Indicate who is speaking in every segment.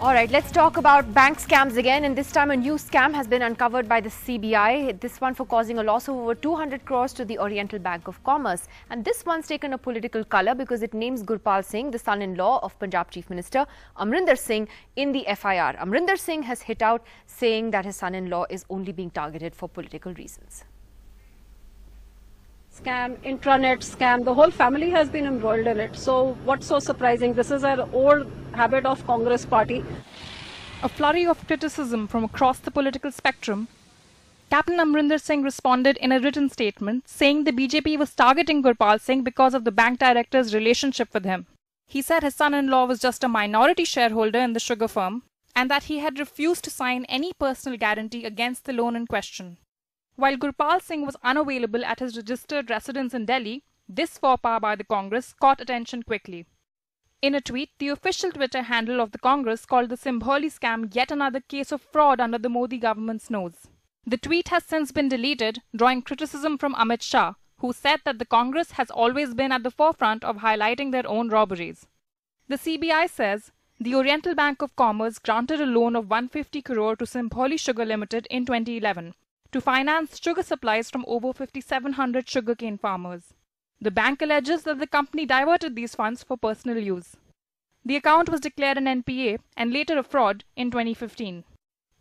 Speaker 1: All right, let's talk about bank scams again, and this time a new scam has been uncovered by the CBI. This one for causing a loss of over 200 crores to the Oriental Bank of Commerce. And this one's taken a political colour because it names Gurpal Singh, the son-in-law of Punjab Chief Minister Amrinder Singh, in the FIR. Amrinder Singh has hit out saying that his son-in-law is only being targeted for political reasons.
Speaker 2: Scam, intranet scam, the whole family has been embroiled in it. So what's so surprising? This is an old habit of Congress party.
Speaker 3: A flurry of criticism from across the political spectrum. Captain Amrinder Singh responded in a written statement saying the BJP was targeting Gurpal Singh because of the bank director's relationship with him. He said his son-in-law was just a minority shareholder in the sugar firm and that he had refused to sign any personal guarantee against the loan in question. While Gurpal Singh was unavailable at his registered residence in Delhi, this faux pas by the Congress caught attention quickly. In a tweet, the official Twitter handle of the Congress called the Simbholi scam yet another case of fraud under the Modi government's nose. The tweet has since been deleted, drawing criticism from Amit Shah, who said that the Congress has always been at the forefront of highlighting their own robberies. The CBI says the Oriental Bank of Commerce granted a loan of 150 crore to Simbholi Sugar Limited in 2011. To finance sugar supplies from over 5,700 sugarcane farmers. The bank alleges that the company diverted these funds for personal use. The account was declared an NPA and later a fraud in 2015.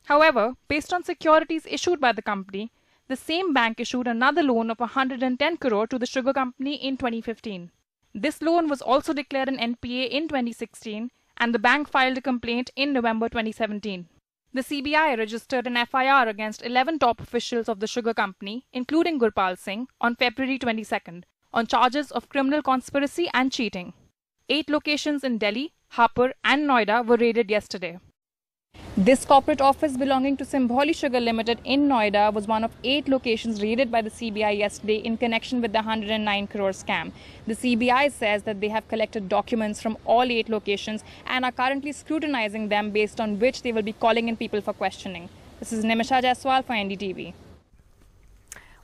Speaker 3: However, based on securities issued by the company, the same bank issued another loan of 110 crore to the sugar company in 2015. This loan was also declared an NPA in 2016 and the bank filed a complaint in November 2017. The CBI registered an FIR against 11 top officials of the sugar company, including Gurpal Singh, on February 22nd, on charges of criminal conspiracy and cheating. 8 locations in Delhi, Hapur and Noida were raided yesterday. This corporate office belonging to Simbholi Sugar Limited in Noida was one of 8 locations raided by the CBI yesterday in connection with the 109 crore scam. The CBI says that they have collected documents from all 8 locations and are currently scrutinizing them, based on which they will be calling in people for questioning. This is Nimisha Jaiswal for NDTV.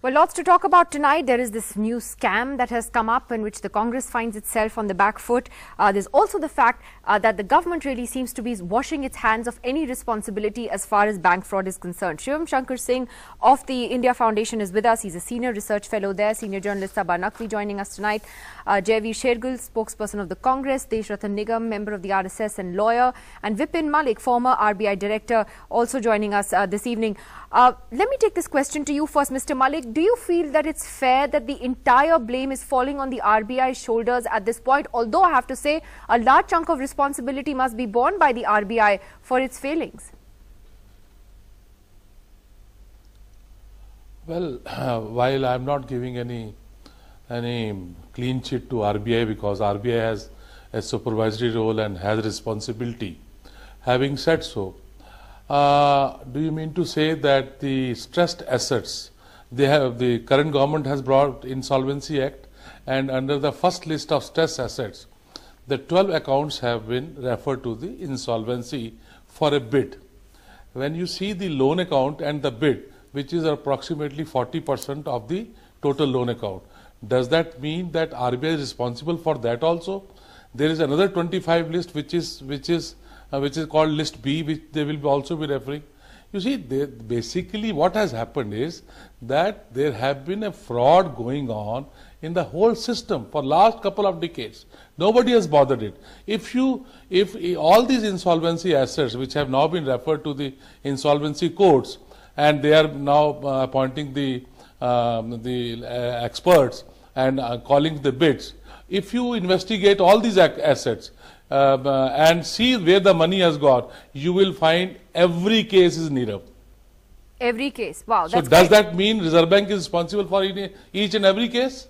Speaker 1: Well, lots to talk about tonight. There is this new scam that has come up in which the Congress finds itself on the back foot. There's also the fact that the government really seems to be washing its hands of any responsibility as far as bank fraud is concerned. Shivam Shankar Singh of the India Foundation is with us. He's a senior research fellow there. Senior journalist Sabha Naqvi joining us tonight. Jaiveer Shergill, spokesperson of the Congress. Desh Ratan Nigam, member of the RSS and lawyer. And Vipin Malik, former RBI director, also joining us this evening. Let me take this question to you first, Mr. Malik. Do you feel that it's fair that the entire blame is falling on the RBI's shoulders at this point? Although I have to say a large chunk of responsibility must be borne by the RBI for its failings.
Speaker 4: Well, while I'm not giving any clean sheet to RBI, because RBI has a supervisory role and has responsibility. Having said so, do you mean to say that the stressed assets, the current government has brought Insolvency Act, and under the first list of stressed assets, the 12 accounts have been referred to the insolvency for a bid. When you see the loan account and the bid, which is approximately 40% of the total loan account, does that mean that RBI is responsible for that also? There is another 25 list which is called list B, which they will also be referring. You see, basically what has happened is that there have been a fraud going on in the whole system for last couple of decades. Nobody has bothered it. If all these insolvency assets which have now been referred to the insolvency courts, and they are now appointing the experts and calling the bids, if you investigate all these assets and see where the money has gone, you will find every case is Nirav.
Speaker 1: Every case. Wow.
Speaker 4: So does that mean Reserve Bank is responsible for each and every case?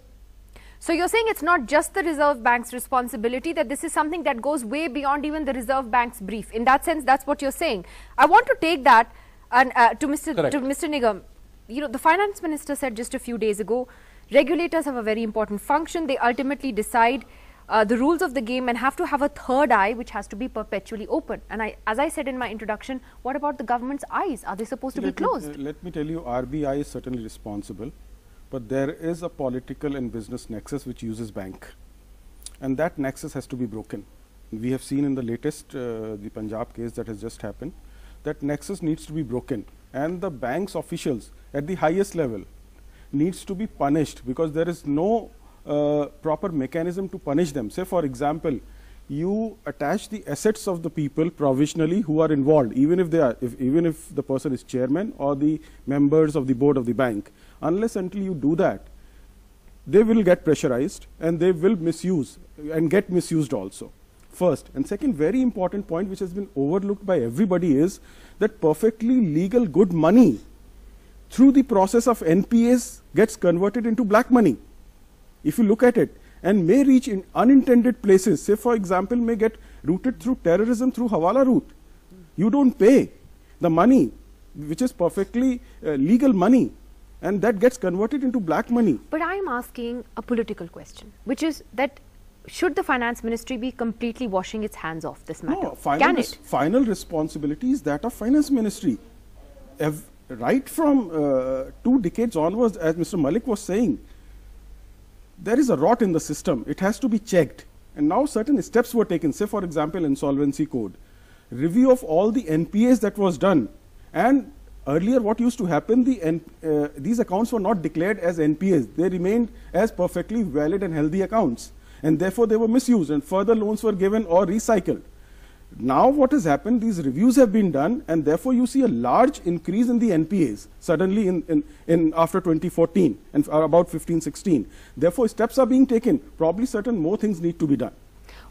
Speaker 1: So you're saying it's not just the Reserve Bank's responsibility, that this is something that goes way beyond even the Reserve Bank's brief. In that sense, that's what you're saying. I want to take that and to Mr. Nigam. You know, the finance minister said just a few days ago, regulators have a very important function. They ultimately decide the rules of the game and have to have a third eye which has to be perpetually open. And as I said in my introduction, what about the government's eyes? Are they supposed to be closed?
Speaker 5: Let me tell you, RBI is certainly responsible, but there is a political and business nexus which uses bank, and that nexus has to be broken. we have seen in the latest, the Punjab case that has just happened, that nexus needs to be broken, and the bank's officials at the highest level needs to be punished, because there is no proper mechanism to punish them. Say, for example, you attach the assets of the people provisionally who are involved, even if they are, even if the person is chairman or the members of the board of the bank. Unless until you do that, they will get pressurized and they will misuse and get misused also. First. And second, very important point which has been overlooked by everybody is that perfectly legal good money through the process of NPAs gets converted into black money. If you look at it, and may reach in unintended places, say for example, may get routed through terrorism through Hawala route. You don't pay the money, which is perfectly legal money, and that gets converted into black money.
Speaker 1: But I am asking a political question, which is that should the finance ministry be completely washing its hands off this matter?
Speaker 5: No,
Speaker 1: Can it?
Speaker 5: Final responsibility is that of finance ministry. Right from 2 decades onwards, as Mr. Malik was saying, there is a rot in the system. It has to be checked. And now certain steps were taken. Say, for example, insolvency code. Review of all the NPAs that was done. And earlier what used to happen, these accounts were not declared as NPAs. They remained as perfectly valid and healthy accounts. And therefore they were misused and further loans were given or recycled. Now what has happened, these reviews have been done, and therefore you see a large increase in the NPAs suddenly in after 2014 and about 15-16. Therefore steps are being taken. Probably certain more things need to be done.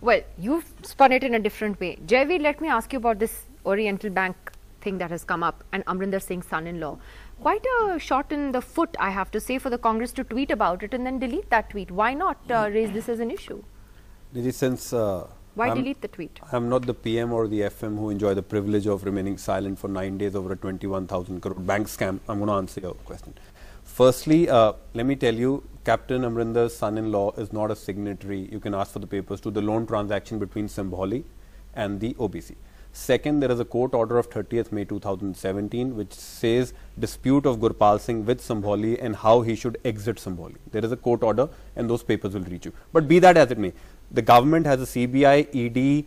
Speaker 1: Well, you've spun it in a different way. Jaiveer, let me ask you about this Oriental Bank thing that has come up and Amrinder Singh's son-in-law. Quite a shot in the foot, I have to say, for the Congress to tweet about it and then delete that tweet. Why not raise this as an issue?
Speaker 6: Since
Speaker 1: why delete the tweet?
Speaker 6: I am not the PM or the FM who enjoy the privilege of remaining silent for 9 days over a 21,000 crore bank scam. I'm going to answer your question. Firstly, let me tell you, Captain Amrinder's son-in-law is not a signatory, you can ask for the papers, to the loan transaction between Sambholi and the OBC. Second, there is a court order of 30th May 2017 which says dispute of Gurpal Singh with Sambholi and how he should exit Sambholi. There is a court order and those papers will reach you. But be that as it may, the government has a CBI, ED,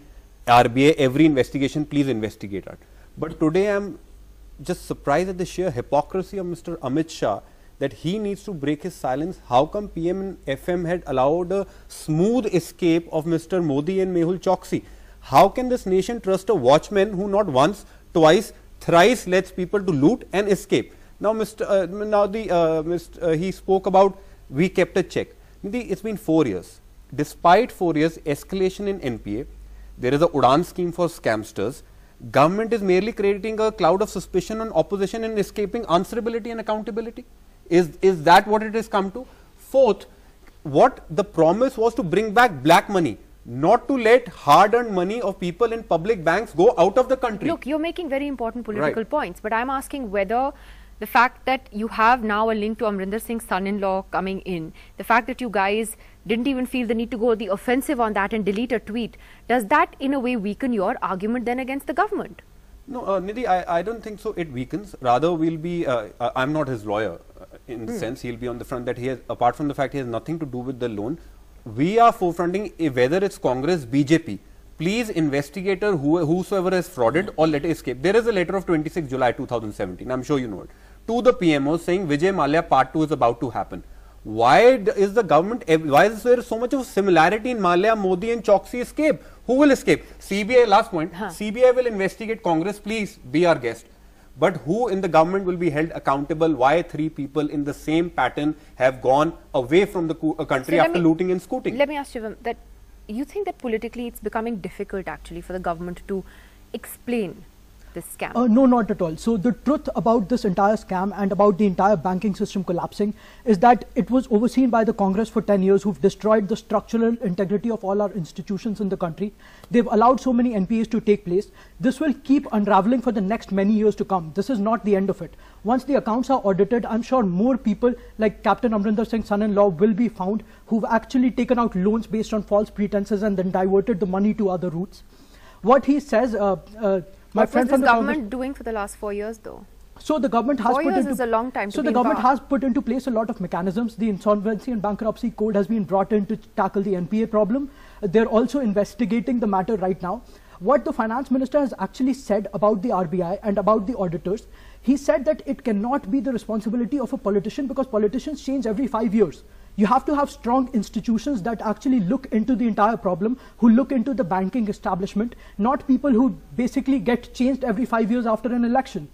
Speaker 6: RBI, every investigation, please investigate it. But today I am just surprised at the sheer hypocrisy of Mr. Amit Shah that he needs to break his silence. How come PM and FM had allowed a smooth escape of Mr. Modi and Mehul Choksi? How can this nation trust a watchman who not once, twice, thrice lets people to loot and escape? Now, he spoke about we kept a check. It's been 4 years. Despite 4 years escalation in NPA, there is a Udan scheme for scamsters. Government is merely creating a cloud of suspicion on opposition and escaping answerability and accountability. Is that what it has come to? Fourth, what the promise was to bring back black money, not to let hard-earned money of people in public banks go out of the country.
Speaker 1: Look, you're making very important political points, but I'm asking whether the fact that you have now a link to Amrinder Singh's son-in-law coming in, the fact that you guys didn't even feel the need to go the offensive on that and delete a tweet, does that in a way weaken your argument then against the government?
Speaker 6: No, Nidhi, I don't think so. It weakens. Rather, we'll be, I'm not his lawyer in the sense he'll be on the front that he has, apart from the fact he has nothing to do with the loan. We are forefronting whether it's Congress, BJP, please investigate whosoever has frauded or let it escape. There is a letter of 26 July 2017, I'm sure you know it, to the PMO saying Vijay Mallya Part 2 is about to happen. Why is the government, why is there so much of similarity in Mallya, Modi and Choksi escape? Who will escape? CBI, last point, CBI will investigate Congress, please be our guest. But who in the government will be held accountable? Why 3 people in the same pattern have gone away from the country after looting and scooting?
Speaker 1: Let me ask you that you think that politically it's becoming difficult actually for the government to explain this scam?
Speaker 7: No, not at all. So the truth about this entire scam and about the entire banking system collapsing is that it was overseen by the Congress for 10 years who've destroyed the structural integrity of all our institutions in the country. They've allowed so many NPAs to take place. This will keep unraveling for the next many years to come. This is not the end of it. Once the accounts are audited, I'm sure more people like Captain Amrinder Singh's son-in-law will be found who've actually taken out loans based on false pretenses and then diverted the money to other routes. What he says,
Speaker 1: what was this government doing for the last 4 years though?
Speaker 7: So the government has
Speaker 1: 4 years is a long time.
Speaker 7: So the government has put into place a lot of mechanisms. The Insolvency and Bankruptcy Code has been brought in to tackle the NPA problem. They're also investigating the matter right now. What the finance minister has actually said about the RBI and about the auditors, he said that it cannot be the responsibility of a politician because politicians change every 5 years. You have to have strong institutions that actually look into the entire problem, who look into the banking establishment, not people who basically get changed every 5 years after an election.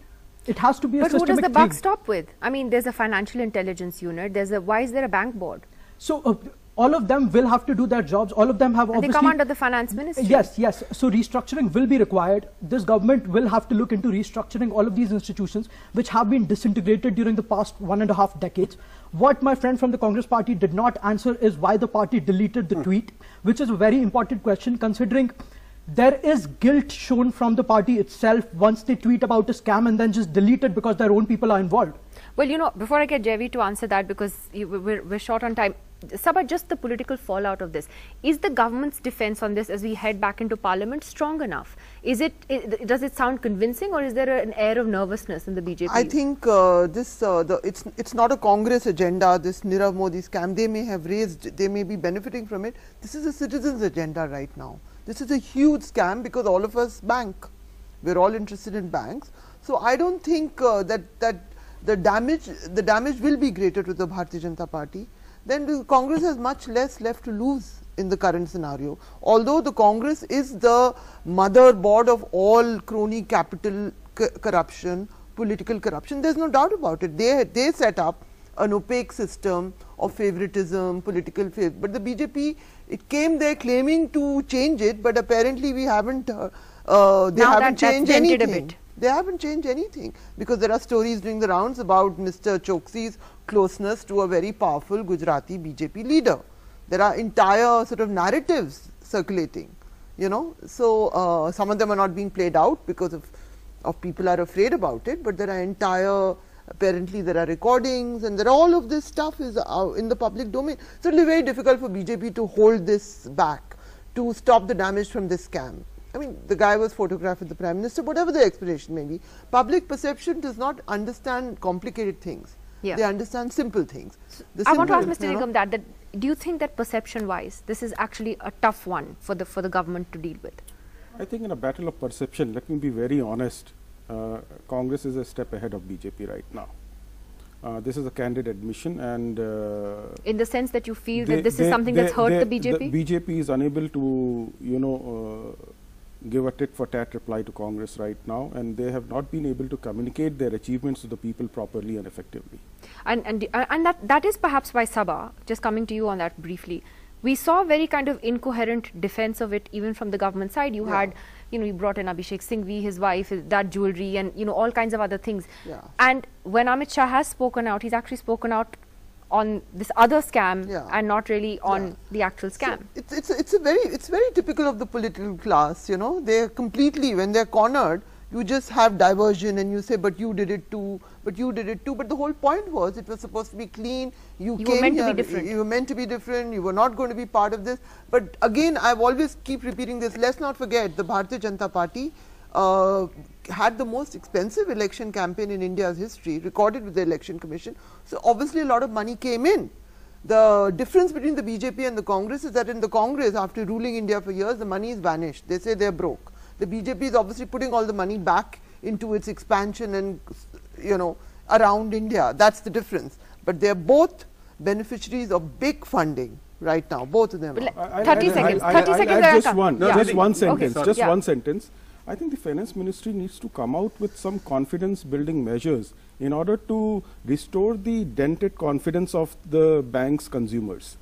Speaker 7: It has to be a systemic thing.
Speaker 1: But who does the buck stop with? I mean, there's a financial intelligence unit. Why is there a bank board?
Speaker 7: So all of them will have to do their jobs. All of them have obviously...
Speaker 1: They come under the finance ministry.
Speaker 7: Yes, yes. So restructuring will be required. This government will have to look into restructuring all of these institutions which have been disintegrated during the past 1.5 decades. What my friend from the Congress party did not answer is why the party deleted the tweet, which is a very important question considering there is guilt shown from the party itself once they tweet about a scam and then just delete it because their own people are involved.
Speaker 1: Well, you know, before I get Javi to answer that, because we're short on time, Sabha, just the political fallout of this. Is the government's defense on this as we head back into parliament strong enough? Does it sound convincing, or is there an air of nervousness in the BJP?
Speaker 8: I think it's not a Congress agenda, this Nirav Modi scam. They may have raised, they may be benefiting from it. This is a citizen's agenda right now. This is a huge scam because all of us bank. We're all interested in banks. So I don't think that the damage will be greater to the Bharatiya Janata Party. Then the Congress has much less left to lose in the current scenario. Although the Congress is the motherboard of all crony capital corruption, political corruption, there's no doubt about it. They set up an opaque system of favoritism, political favor. But the BJP, it came there claiming to change it, but apparently we haven't, they haven't changed anything. They haven't changed anything because there are stories doing the rounds about Mr. Choksi's closeness to a very powerful Gujarati BJP leader. There are entire sort of narratives circulating, you know. So some of them are not being played out because of people are afraid about it, but there are entire, apparently there are recordings and there are all of this stuff is in the public domain. So it will be very difficult for BJP to hold this back, to stop the damage from this scam. I mean, the guy was photographed with the Prime Minister, whatever the explanation may be. Public perception does not understand complicated things. Yeah. They understand simple things.
Speaker 1: I want to ask Mr. Nigam that do you think that perception-wise, this is actually a tough one for the government to deal with?
Speaker 5: I think in a battle of perception, let me be very honest, Congress is a step ahead of BJP right now. This is a candid admission, and
Speaker 1: in the sense that you feel that this is something that's hurt the BJP?
Speaker 5: The BJP is unable to, you know, give a tit-for-tat reply to Congress right now, and they have not been able to communicate their achievements to the people properly and effectively. And
Speaker 1: that is perhaps why, Sabha, just coming to you on that briefly, we saw a very kind of incoherent defense of it even from the government side. You had, you know, you brought in Abhishek Singhvi, his wife, that jewelry, and, you know, all kinds of other things. Yeah. And when Amit Shah has spoken out, he's actually spoken out on this other scam and not really on the actual scam.
Speaker 8: So it's very typical of the political class, you know. They're completely, when they're cornered, you just have diversion and you say, but you did it too, but you did it too. But the whole point was it was supposed to be clean. You came
Speaker 1: were meant
Speaker 8: here,
Speaker 1: to be different.
Speaker 8: You were meant to be different. You were not going to be part of this. But again, I've always keep repeating this. Let's not forget the Bharatiya Janata Party had the most expensive election campaign in India's history, recorded with the Election Commission. So obviously a lot of money came in. The difference between the BJP and the Congress is that in the Congress, after ruling India for years, the money is vanished. They say they're broke. The BJP is obviously putting all the money back into its expansion and, you know, around India. That's the difference. But they're both beneficiaries of big funding right now, both of them.
Speaker 1: 30 seconds. 30 seconds.
Speaker 5: Just one sentence. Okay, just one sentence. I think the Finance Ministry needs to come out with some confidence building measures in order to restore the dented confidence of the bank's consumers.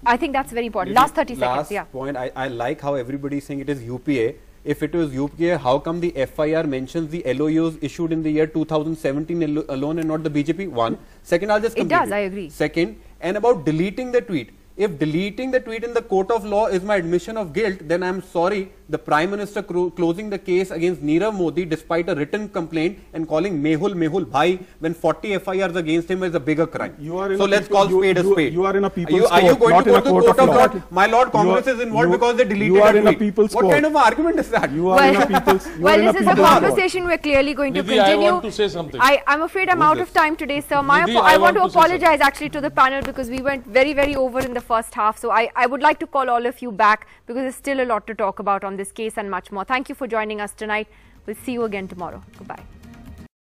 Speaker 1: I think that's very important. Last 30 seconds.
Speaker 6: Last point, I like how everybody is saying it is UPA. If it was UPA, how come the FIR mentions the LOUs issued in the year 2017 alone and not the BJP? One. Second, I'll just complete
Speaker 1: it does, I agree.
Speaker 6: Second, and about deleting the tweet. If deleting the tweet in the court of law is my admission of guilt, then I'm sorry, the Prime Minister closing the case against Nirav Modi despite a written complaint and calling Mehul bhai when 40 FIRs against him is a bigger crime. So let's call spade a spade.
Speaker 5: You are in a people's court.
Speaker 6: Are you going to go to the court of law? My lord, Congress is involved because they deleted
Speaker 5: a
Speaker 6: tweet.
Speaker 5: people's
Speaker 6: What kind of argument is that?
Speaker 5: You are in a people's
Speaker 1: Well, this is a conversation we're clearly going to
Speaker 4: Nidhi,
Speaker 1: continue.
Speaker 4: I want to say something.
Speaker 1: I'm afraid I'm out of time today, sir.
Speaker 4: Nidhi,
Speaker 1: I want to
Speaker 4: say
Speaker 1: apologize actually to the panel because we went very over in the first half. So I would like to call all of you back because there's still a lot to talk about on this case and much more. Thank you for joining us tonight. We'll see you again tomorrow. Goodbye.